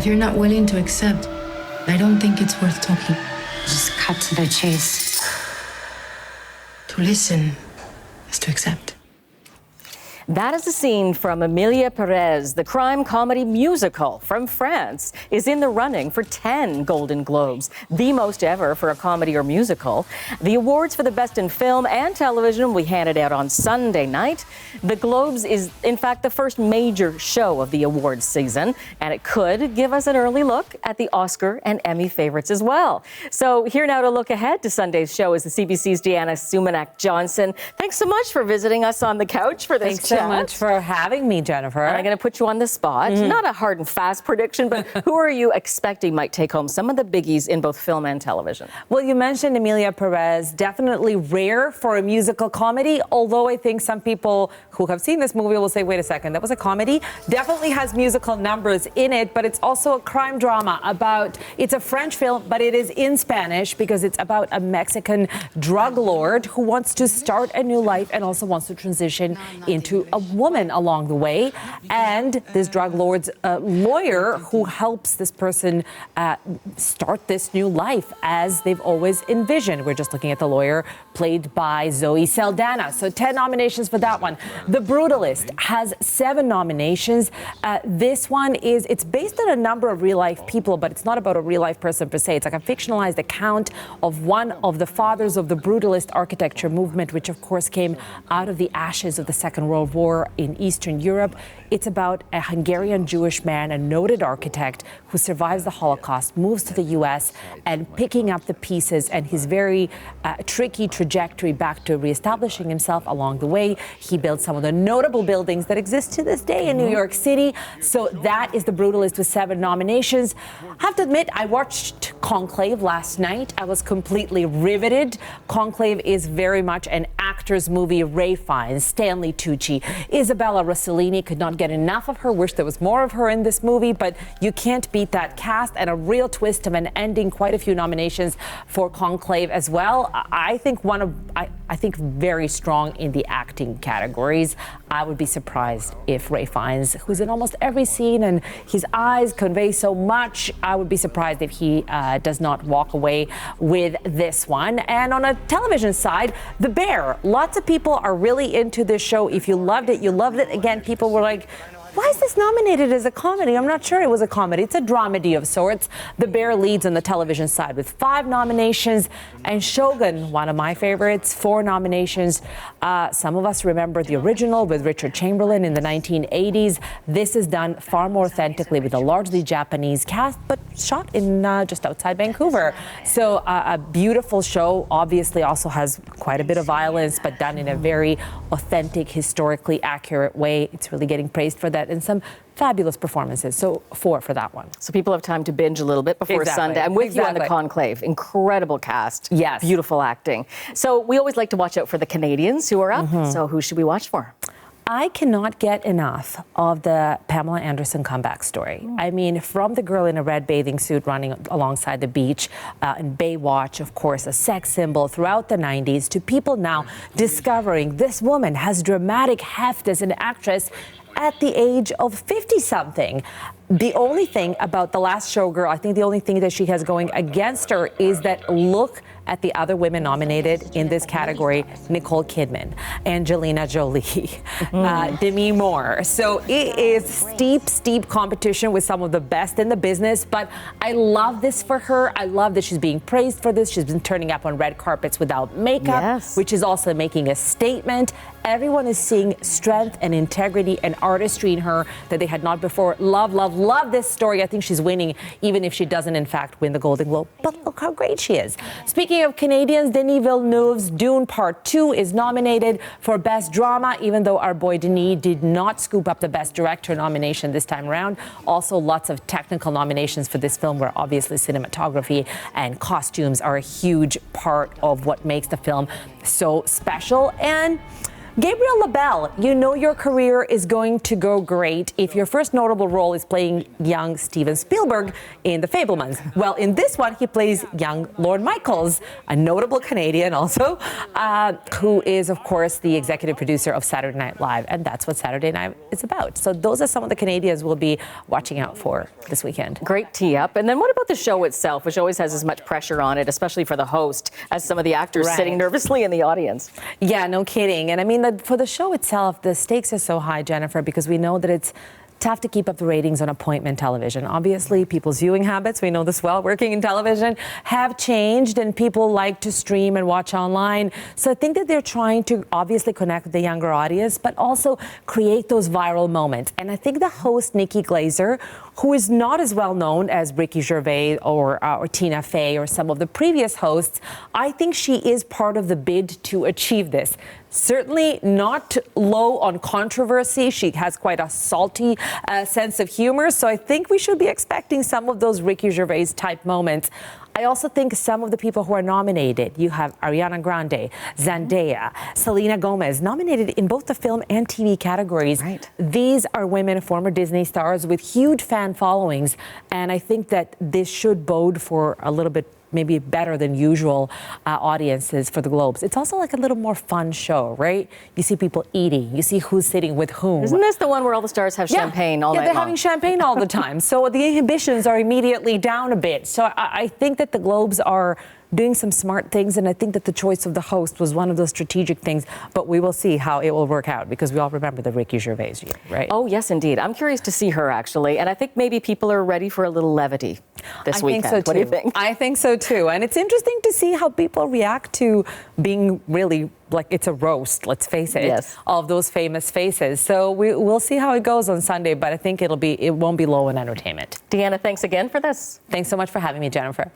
If you're not willing to accept, I don't think it's worth talking. Just cut to the chase. To listen is to accept. That is a scene from Emilia Perez. The crime comedy musical from France is in the running for 10 Golden Globes, the most ever for a comedy or musical. The awards for the best in film and television will be handed out on Sunday night. The Globes is, in fact, the first major show of the awards season, and it could give us an early look at the Oscar and Emmy favorites as well. So here now to look ahead to Sunday's show is the CBC's Deanna Sumanak-Johnson. Thanks so much for visiting us on the couch for this Thanks so much for having me, Jennifer. And I'm going to put you on the spot. Not a hard and fast prediction, but who are you expecting might take home some of the biggies in both film and television? Well, you mentioned Emilia Perez, definitely rare for a musical comedy, although I think some people who have seen this movie will say, wait a second, that was a comedy? Definitely has musical numbers in it, but it's also a crime drama it's a French film, but it is in Spanish because it's about a Mexican drug lord who wants to start a new life and also wants to transition into a woman along the way. And this drug lord's lawyer who helps this person start this new life as they've always envisioned. We're just looking at the lawyer played by Zoe Saldana. So 10 nominations for that one. The Brutalist has 7 nominations. This one it's based on a number of real life people, but it's not about a real life person per se. It's like a fictionalized account of one of the fathers of the Brutalist architecture movement, which of course came out of the ashes of the Second World War in Eastern Europe. It's about a Hungarian Jewish man, a noted architect who survives the Holocaust, moves to the U.S. and picking up the pieces and his very tricky trajectory back to reestablishing himself along the way. He built some of the notable buildings that exist to this day in New York City. So that is The Brutalist with 7 nominations. I have to admit, I watched Conclave last night. I was completely riveted. Conclave is very much an actor's movie. Ray Fiennes, Stanley Tucci, Isabella Rossellini, could not get enough of her. Wish there was more of her in this movie, but you can't beat that cast and a real twist of an ending. Quite a few nominations for Conclave as well. I think very strong in the acting categories. I would be surprised if Ray Fiennes, who's in almost every scene and his eyes convey so much, I would be surprised if he does not walk away with this one. And on a television side, The Bear. Lots of people are really into this show. If you loved it, you loved it. Again, people were like, why is this nominated as a comedy? I'm not sure it was a comedy. It's a dramedy of sorts. The Bear leads on the television side with 5 nominations. And Shogun, one of my favorites, 4 nominations. Some of us remember the original with Richard Chamberlain in the 1980s. This is done far more authentically with a largely Japanese cast, but shot in just outside Vancouver. So a beautiful show. Obviously also has quite a bit of violence, but done in a very authentic, historically accurate way. It's really getting praised for that. And some fabulous performances. So 4 for that one. So people have time to binge a little bit before Sunday. I'm with you on the Conclave. Incredible cast. Yes. Beautiful acting. So we always like to watch out for the Canadians who are up. So who should we watch for? I cannot get enough of the Pamela Anderson comeback story. I mean, from the girl in a red bathing suit running alongside the beach in Baywatch, of course, a sex symbol throughout the 90s, to people now discovering this woman has dramatic heft as an actress at the age of 50-something. The only thing about The Last Showgirl, I think the only thing that she has going against her is that look at the other women nominated in this category: Nicole Kidman, Angelina Jolie, Demi Moore. So it is steep competition with some of the best in the business, but I love this for her. I love that she's being praised for this. She's been turning up on red carpets without makeup, which is also making a statement. Everyone is seeing strength and integrity and artistry in her that they had not before. Love this story. I think she's winning, even if she doesn't, in fact, win the Golden Globe. But look how great she is. Speaking of Canadians, Denis Villeneuve's Dune Part 2 is nominated for Best Drama, even though our boy Denis did not scoop up the Best Director nomination this time around. Also, lots of technical nominations for this film, where obviously cinematography and costumes are a huge part of what makes the film so special. And Gabriel LaBelle, you know your career is going to go great if your first notable role is playing young Steven Spielberg in The Fabelmans. Well, in this one, he plays young Lorne Michaels, a notable Canadian also, who is, of course, the executive producer of Saturday Night Live, and that's what Saturday Night is about. So those are some of the Canadians we'll be watching out for this weekend. Great tee up. And then what about the show itself, which always has as much pressure on it, especially for the host, as some of the actors sitting nervously in the audience? Yeah, no kidding. And I mean, for the show itself, the stakes are so high, Jennifer, because we know that it's tough to keep up the ratings on appointment television. Obviously, people's viewing habits, we know this well, working in television, have changed, and people like to stream and watch online. So I think that they're trying to obviously connect with the younger audience, but also create those viral moments. And I think the host, Nikki Glaser, who is not as well known as Ricky Gervais or Tina Fey or some of the previous hosts, I think she is part of the bid to achieve this. Certainly not low on controversy. She has quite a salty sense of humor. So I think we should be expecting some of those Ricky Gervais type moments. I also think some of the people who are nominated, you have Ariana Grande, Zendaya, Selena Gomez, nominated in both the film and TV categories. Right. These are women, former Disney stars with huge fan followings. And I think that this should bode for a little bit maybe better than usual audiences for the Globes. It's also like a little more fun show, right? You see people eating, you see who's sitting with whom. Isn't this the one where all the stars have champagne all night long? Yeah, they're having champagne all the time. So the inhibitions are immediately down a bit. So I think that the Globes are doing some smart things, and I think that the choice of the host was one of those strategic things, but we will see how it will work out, because we all remember the Ricky Gervais year, right? Oh, yes, indeed. I'm curious to see her, actually, and I think maybe people are ready for a little levity this weekend. I think so, too. What do you think? I think so, too, and it's interesting to see how people react to being really like it's a roast, let's face it, of those famous faces. So we'll see how it goes on Sunday, but I think it won't be low in entertainment. Deanna, thanks again for this. Thanks so much for having me, Jennifer.